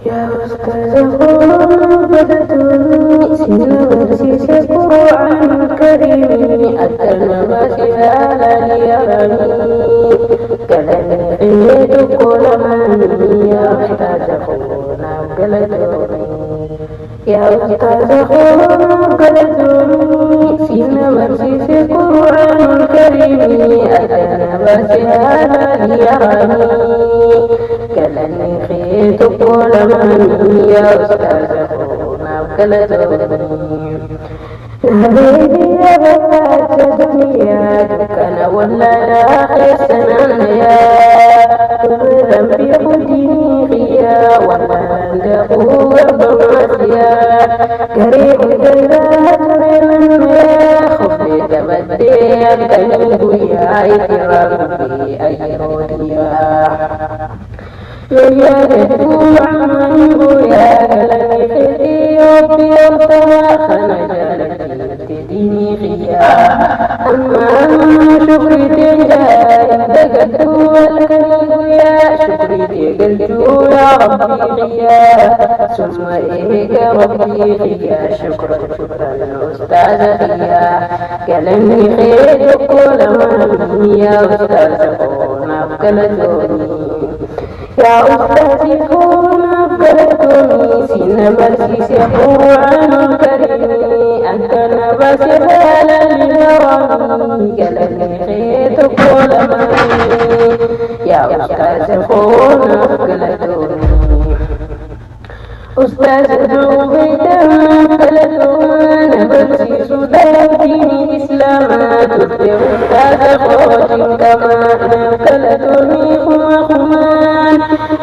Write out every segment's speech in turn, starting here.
يا أستاذ بدتني سنوسي القرآن الكريم أتلم سهالا يرمي كلمة كل من يا أستاذ يا أستاذ بدتني سنوسي القرآن الكريم أتلم سهالا يرمي كلن خيت كل من يا أستاذنا وكلتني هذه يا بنات الدنيا دكنا ولا لا حسنا يا ذنبي خديني خيا ولا ندقوا بمسيا قريب الجلات من يا خفي تبدي القلب يا إكرام أي روديا يا رجوع من يا لني يوبي وطاخنا جلتي ديني خيا أما شكري تجاي دقت والكلب يا شكري تقلجو يا ربي خيا ثم إيك ربي خيا شكرا أستاذ خيا كلمني خير كل من يا أستاذ قونا بكلتوني يا أستاذي كون أبدتني سينما القرآن الكريم أنت نبس هالا للرمي كلمني خيط كل مني يا أستاذ كون أبدتني أستاذ دوبيتا كلتما نبسي سودان ديني إسلاما تبدي أستاذ خوش كما كلتني خمان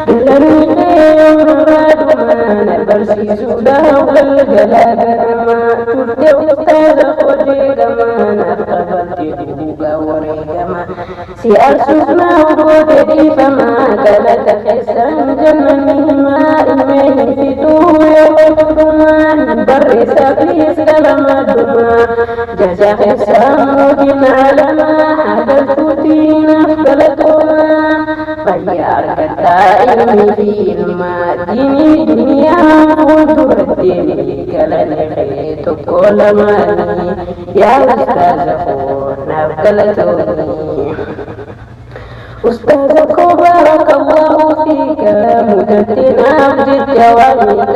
كلني خير رادمان برسي سودا والجلال كما تبدي أستاذ خوش كما قبلت دبوغا وريكما سيار سوسنا وقودي فما كلت حسن جنني ما إلمين في يوم برس في سلام الدماء جزا حسام على ما حدثت في نفلتما فيارك الدائم في الماء ديني دنيا وتردني كلن خيط كل مالي يا أستاذ فورنا وكلتوني أستاذك بارك الله فيك مدتنا بجوابك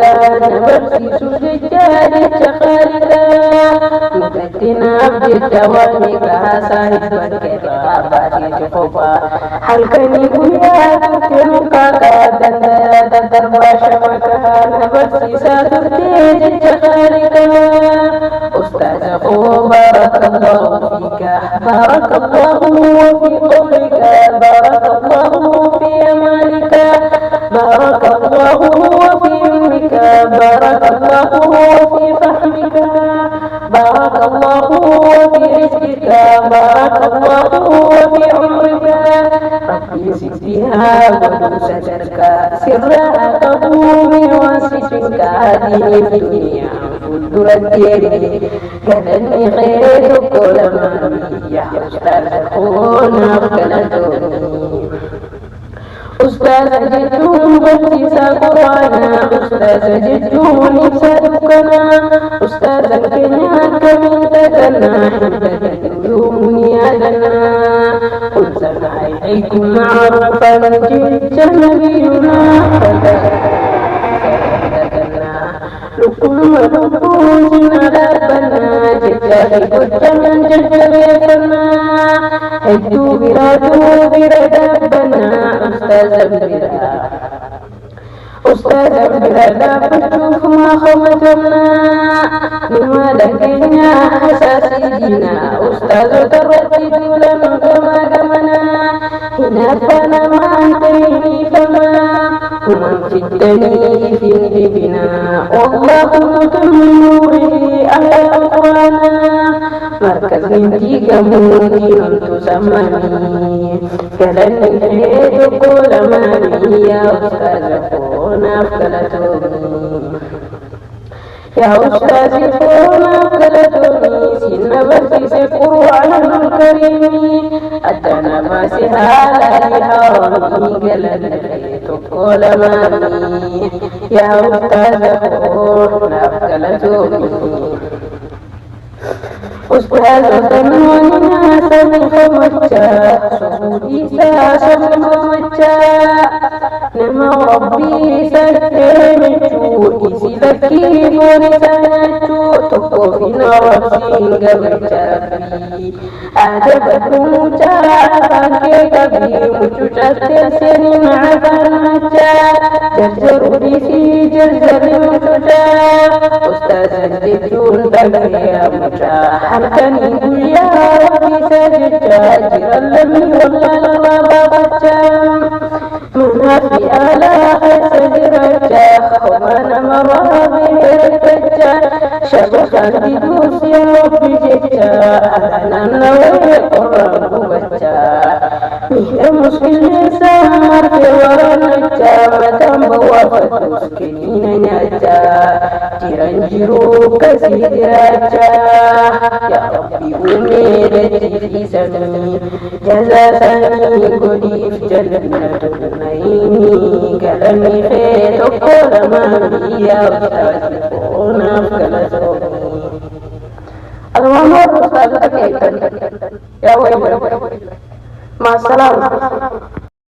نبرسي سجاد تخالك مدتنا بجوابك صاحب الكرابات تخفى حلقني بيا تتنقاك تدرباش مكان نبرسي سادرتي تخالك أستاذك بارك الله فيك بارك الله في قولك بارك الله في أمانك بارك الله في علمك بارك الله في فهمك بارك الله في رزقك بارك الله في عمرك ربي زد بها ودوستك سرها قدوم واسسك هذه الدنيا تردني كلني خير كل من يا أستاذ كون أبكلتني أستاذ جدون بلتس قرانا أستاذ جدون نفسدكنا أستاذ كنياك من تكنا حبة يومني أدنا قلت عليكم معروفا جئت نبينا لكم ولكم على بنا جداري قد من جدريتنا هدوا برادوا بردابنا أستاذ بردا بتشوف ما خمتنا لما لقينا حساسينا أستاذ تردد لنا كما قمنا هنا فانا ما انتهي فما ومن في الدنيا في بنا والله متم نوره على القرآن مركز نتيجة ممكن تسمني كلن خير كل مالي يا أستاذ فونا فلتوني يا أستاذ فونا فلتوني سن برسي سكر على كريم أتنا مسيها لها قلبي تقول مامي يا أستاذ نفقلتني أستاذة والناس بالخمجة صفودي ساسة بالخمجة نما ربي سكنتو إسفكي فرسانتو تقفين ربسين قبل جابي أعجبتهم جاكي قبلي مجوشة سنين عفرمجة جرجر ريسي جرجر مجوشة أستاذ الدجون بقي يا مجاح حلقني يا ربي سججا جرى اللمي والله منها في آلاء سجرجا وانا مرة بيرتجا شبخا بدوس يا ربي ججا أنا نوي قرب بجا مهر مسكين سامر في ورنجا مدام بوافت مسكين نجا ترنجرو كسيدراجا يا ربي أميرتي في سمي جزا سمي قدي في جنة النعيم كلامي خير وكل ما يا أستاذ ونفكر سومي المهم أستاذ يا ويلي مع السلامة.